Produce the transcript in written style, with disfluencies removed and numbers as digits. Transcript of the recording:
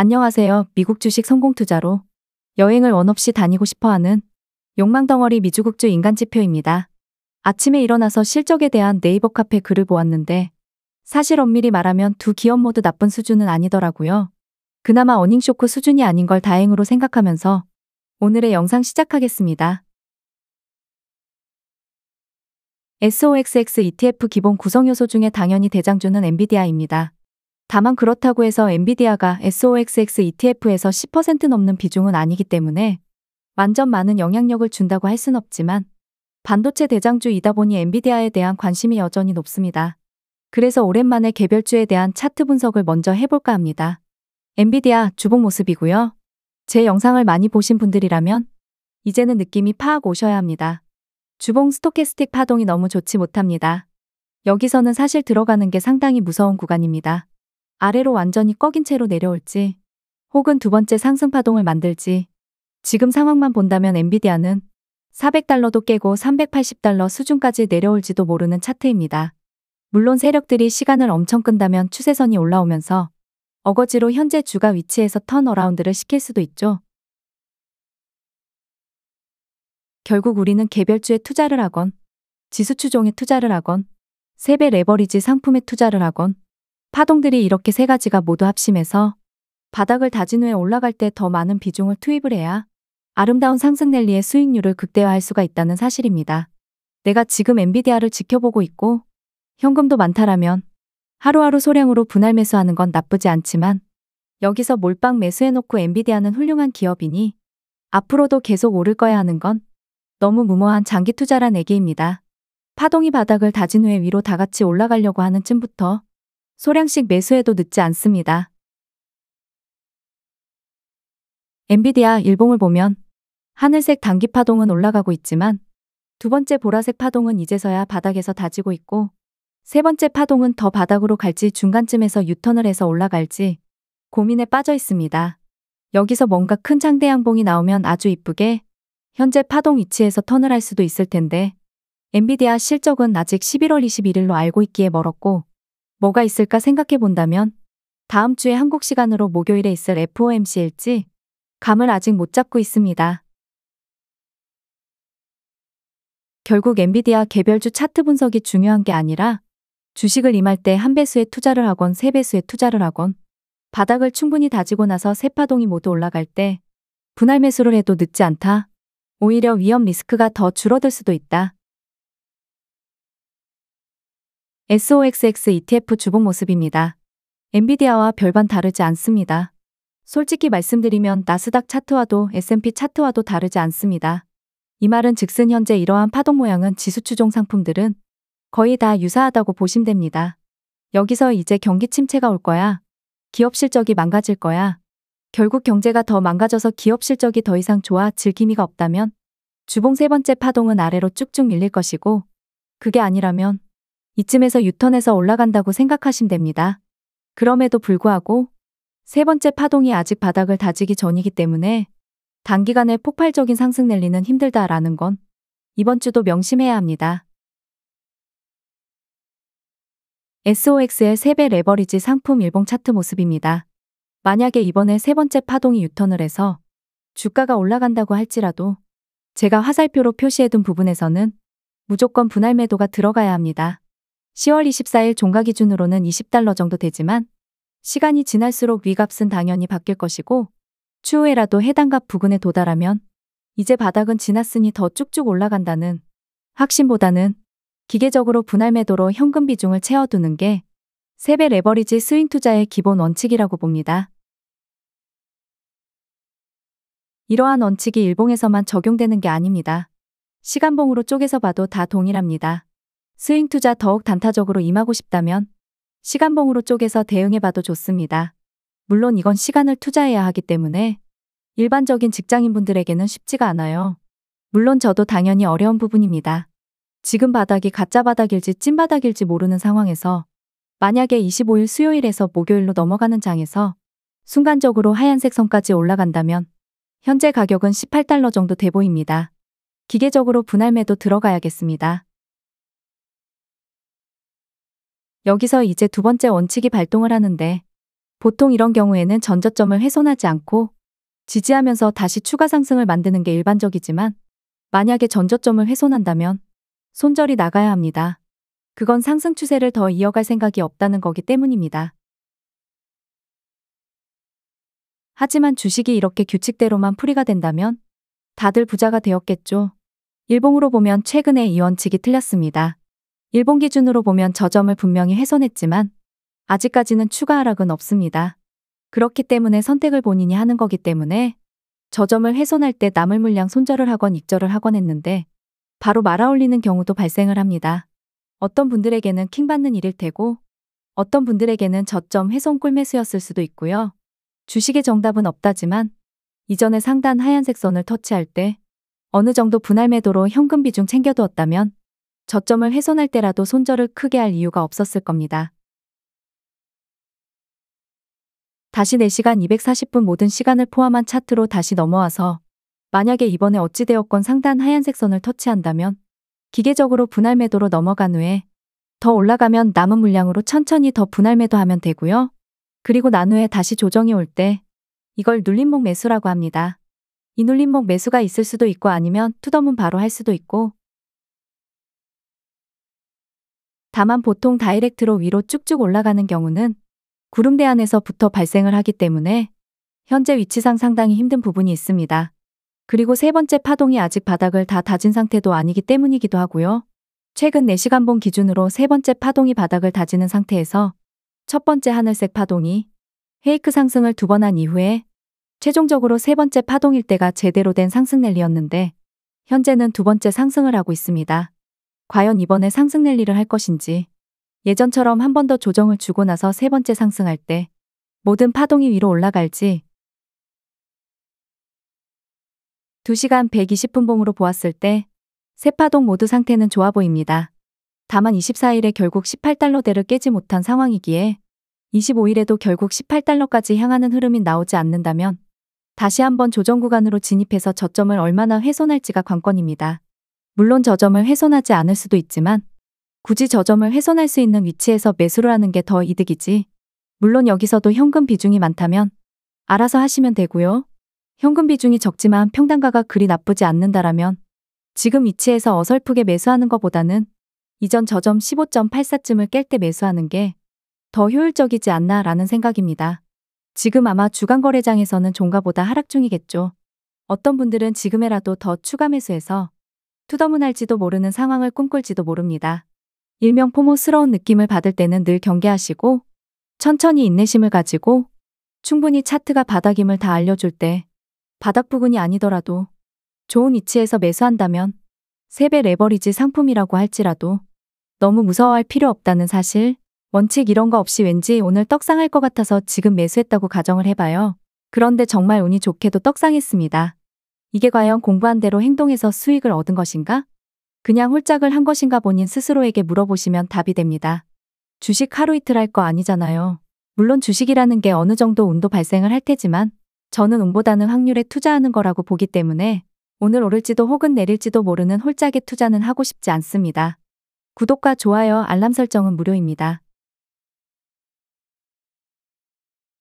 안녕하세요. 미국 주식 성공 투자로 여행을 원 없이 다니고 싶어하는 욕망덩어리 미주국주 인간지표입니다. 아침에 일어나서 실적에 대한 네이버 카페 글을 보았는데 사실 엄밀히 말하면 두 기업 모두 나쁜 수준은 아니더라고요. 그나마 어닝쇼크 수준이 아닌 걸 다행으로 생각하면서 오늘의 영상 시작하겠습니다. SOXX ETF 기본 구성요소 중에 당연히 대장주는 엔비디아입니다. 다만 그렇다고 해서 엔비디아가 SOXX ETF에서 10% 넘는 비중은 아니기 때문에 완전 많은 영향력을 준다고 할 순 없지만 반도체 대장주이다 보니 엔비디아에 대한 관심이 여전히 높습니다. 그래서 오랜만에 개별주에 대한 차트 분석을 먼저 해볼까 합니다. 엔비디아 주봉 모습이고요. 제 영상을 많이 보신 분들이라면 이제는 느낌이 파악 오셔야 합니다. 주봉 스토캐스틱 파동이 너무 좋지 못합니다. 여기서는 사실 들어가는 게 상당히 무서운 구간입니다. 아래로 완전히 꺾인 채로 내려올지 혹은 두 번째 상승 파동을 만들지 지금 상황만 본다면 엔비디아는 400달러도 깨고 380달러 수준까지 내려올지도 모르는 차트입니다. 물론 세력들이 시간을 엄청 끈다면 추세선이 올라오면서 어거지로 현재 주가 위치에서 턴어라운드를 시킬 수도 있죠. 결국 우리는 개별주에 투자를 하건 지수추종에 투자를 하건 세배 레버리지 상품에 투자를 하건 파동들이 이렇게 세 가지가 모두 합심해서 바닥을 다진 후에 올라갈 때 더 많은 비중을 투입을 해야 아름다운 상승 랠리의 수익률을 극대화할 수가 있다는 사실입니다. 내가 지금 엔비디아를 지켜보고 있고 현금도 많다라면 하루하루 소량으로 분할 매수하는 건 나쁘지 않지만 여기서 몰빵 매수해놓고 엔비디아는 훌륭한 기업이니 앞으로도 계속 오를 거야 하는 건 너무 무모한 장기 투자란 얘기입니다. 파동이 바닥을 다진 후에 위로 다 같이 올라가려고 하는 쯤부터 소량씩 매수해도 늦지 않습니다. 엔비디아 일봉을 보면 하늘색 단기 파동은 올라가고 있지만 두 번째 보라색 파동은 이제서야 바닥에서 다지고 있고 세 번째 파동은 더 바닥으로 갈지 중간쯤에서 유턴을 해서 올라갈지 고민에 빠져 있습니다. 여기서 뭔가 큰 장대 양봉이 나오면 아주 이쁘게 현재 파동 위치에서 턴을 할 수도 있을 텐데 엔비디아 실적은 아직 11월 21일로 알고 있기에 멀었고 뭐가 있을까 생각해 본다면 다음 주에 한국 시간으로 목요일에 있을 FOMC일지 감을 아직 못 잡고 있습니다. 결국 엔비디아 개별주 차트 분석이 중요한 게 아니라 주식을 임할 때 한 배수에 투자를 하건 세 배수에 투자를 하건 바닥을 충분히 다지고 나서 세 파동이 모두 올라갈 때 분할 매수를 해도 늦지 않다. 오히려 위험 리스크가 더 줄어들 수도 있다. SOXX ETF 주봉 모습입니다. 엔비디아와 별반 다르지 않습니다. 솔직히 말씀드리면 나스닥 차트와도 S&P 차트와도 다르지 않습니다. 이 말은 즉슨 현재 이러한 파동 모양은 지수추종 상품들은 거의 다 유사하다고 보시면 됩니다. 여기서 이제 경기 침체가 올 거야. 기업 실적이 망가질 거야. 결국 경제가 더 망가져서 기업 실적이 더 이상 좋아질 기미가 없다면 주봉 세 번째 파동은 아래로 쭉쭉 밀릴 것이고 그게 아니라면 이쯤에서 유턴해서 올라간다고 생각하시면 됩니다. 그럼에도 불구하고 세 번째 파동이 아직 바닥을 다지기 전이기 때문에 단기간에 폭발적인 상승 랠리는 힘들다라는 건 이번 주도 명심해야 합니다. SOX의 세배 레버리지 상품 일봉 차트 모습입니다. 만약에 이번에 세 번째 파동이 유턴을 해서 주가가 올라간다고 할지라도 제가 화살표로 표시해둔 부분에서는 무조건 분할 매도가 들어가야 합니다. 10월 24일 종가 기준으로는 20달러 정도 되지만 시간이 지날수록 위값은 당연히 바뀔 것이고 추후에라도 해당 값 부근에 도달하면 이제 바닥은 지났으니 더 쭉쭉 올라간다는 확신보다는 기계적으로 분할 매도로 현금 비중을 채워두는 게 세배 레버리지 스윙 투자의 기본 원칙이라고 봅니다. 이러한 원칙이 일봉에서만 적용되는 게 아닙니다. 시간봉으로 쪼개서 봐도 다 동일합니다. 스윙 투자 더욱 단타적으로 임하고 싶다면 시간봉으로 쪼개서 대응해봐도 좋습니다. 물론 이건 시간을 투자해야 하기 때문에 일반적인 직장인분들에게는 쉽지가 않아요. 물론 저도 당연히 어려운 부분입니다. 지금 바닥이 가짜 바닥일지 찐 바닥일지 모르는 상황에서 만약에 25일 수요일에서 목요일로 넘어가는 장에서 순간적으로 하얀색 선까지 올라간다면 현재 가격은 18달러 정도 돼 보입니다. 기계적으로 분할 매도 들어가야겠습니다. 여기서 이제 두 번째 원칙이 발동을 하는데 보통 이런 경우에는 전저점을 훼손하지 않고 지지하면서 다시 추가 상승을 만드는 게 일반적이지만 만약에 전저점을 훼손한다면 손절이 나가야 합니다. 그건 상승 추세를 더 이어갈 생각이 없다는 거기 때문입니다. 하지만 주식이 이렇게 규칙대로만 풀이가 된다면 다들 부자가 되었겠죠. 일봉으로 보면 최근에 이 원칙이 틀렸습니다. 일본 기준으로 보면 저점을 분명히 훼손했지만 아직까지는 추가 하락은 없습니다. 그렇기 때문에 선택을 본인이 하는 거기 때문에 저점을 훼손할 때 남을 물량 손절을 하건 익절을 하건 했는데 바로 말아올리는 경우도 발생을 합니다. 어떤 분들에게는 킹받는 일일 테고 어떤 분들에게는 저점 훼손 꿀매수였을 수도 있고요. 주식의 정답은 없다지만 이전에 상단 하얀색 선을 터치할 때 어느 정도 분할 매도로 현금 비중 챙겨두었다면 저점을 훼손할 때라도 손절을 크게 할 이유가 없었을 겁니다. 다시 4시간 240분 모든 시간을 포함한 차트로 다시 넘어와서 만약에 이번에 어찌되었건 상단 하얀색 선을 터치한다면 기계적으로 분할 매도로 넘어간 후에 더 올라가면 남은 물량으로 천천히 더 분할 매도하면 되고요. 그리고 난 후에 다시 조정이 올 때 이걸 눌림목 매수라고 합니다. 이 눌림목 매수가 있을 수도 있고 아니면 투더문 바로 할 수도 있고 다만 보통 다이렉트로 위로 쭉쭉 올라가는 경우는 구름대 안에서부터 발생을 하기 때문에 현재 위치상 상당히 힘든 부분이 있습니다. 그리고 세 번째 파동이 아직 바닥을 다 다진 상태도 아니기 때문이기도 하고요. 최근 4시간봉 기준으로 세 번째 파동이 바닥을 다지는 상태에서 첫 번째 하늘색 파동이 페이크 상승을 2번 한 이후에 최종적으로 세 번째 파동일 때가 제대로 된 상승 랠리였는데 현재는 두 번째 상승을 하고 있습니다. 과연 이번에 상승 랠리를 할 것인지 예전처럼 한 번 더 조정을 주고 나서 세 번째 상승할 때 모든 파동이 위로 올라갈지 2시간 120분 봉으로 보았을 때 세 파동 모두 상태는 좋아 보입니다. 다만 24일에 결국 18달러대를 깨지 못한 상황이기에 25일에도 결국 18달러까지 향하는 흐름이 나오지 않는다면 다시 한번 조정 구간으로 진입해서 저점을 얼마나 훼손할지가 관건입니다. 물론 저점을 훼손하지 않을 수도 있지만 굳이 저점을 훼손할 수 있는 위치에서 매수를 하는 게 더 이득이지. 물론 여기서도 현금 비중이 많다면 알아서 하시면 되고요. 현금 비중이 적지만 평단가가 그리 나쁘지 않는다라면 지금 위치에서 어설프게 매수하는 것보다는 이전 저점 15.84쯤을 깰 때 매수하는 게 더 효율적이지 않나라는 생각입니다. 지금 아마 주간거래장에서는 종가보다 하락 중이겠죠. 어떤 분들은 지금에라도 더 추가 매수해서 투더문할지도 모르는 상황을 꿈꿀지도 모릅니다. 일명 포모스러운 느낌을 받을 때는 늘 경계하시고 천천히 인내심을 가지고 충분히 차트가 바닥임을 다 알려줄 때 바닥 부근이 아니더라도 좋은 위치에서 매수한다면 3배 레버리지 상품이라고 할지라도 너무 무서워할 필요 없다는 사실, 원칙 이런 거 없이 왠지 오늘 떡상할 것 같아서 지금 매수했다고 가정을 해봐요. 그런데 정말 운이 좋게도 떡상했습니다. 이게 과연 공부한 대로 행동해서 수익을 얻은 것인가? 그냥 홀짝을 한 것인가 본인 스스로에게 물어보시면 답이 됩니다. 주식 하루 이틀 할 거 아니잖아요. 물론 주식이라는 게 어느 정도 운도 발생을 할 테지만 저는 운보다는 확률에 투자하는 거라고 보기 때문에 오늘 오를지도 혹은 내릴지도 모르는 홀짝의 투자는 하고 싶지 않습니다. 구독과 좋아요, 알람 설정은 무료입니다.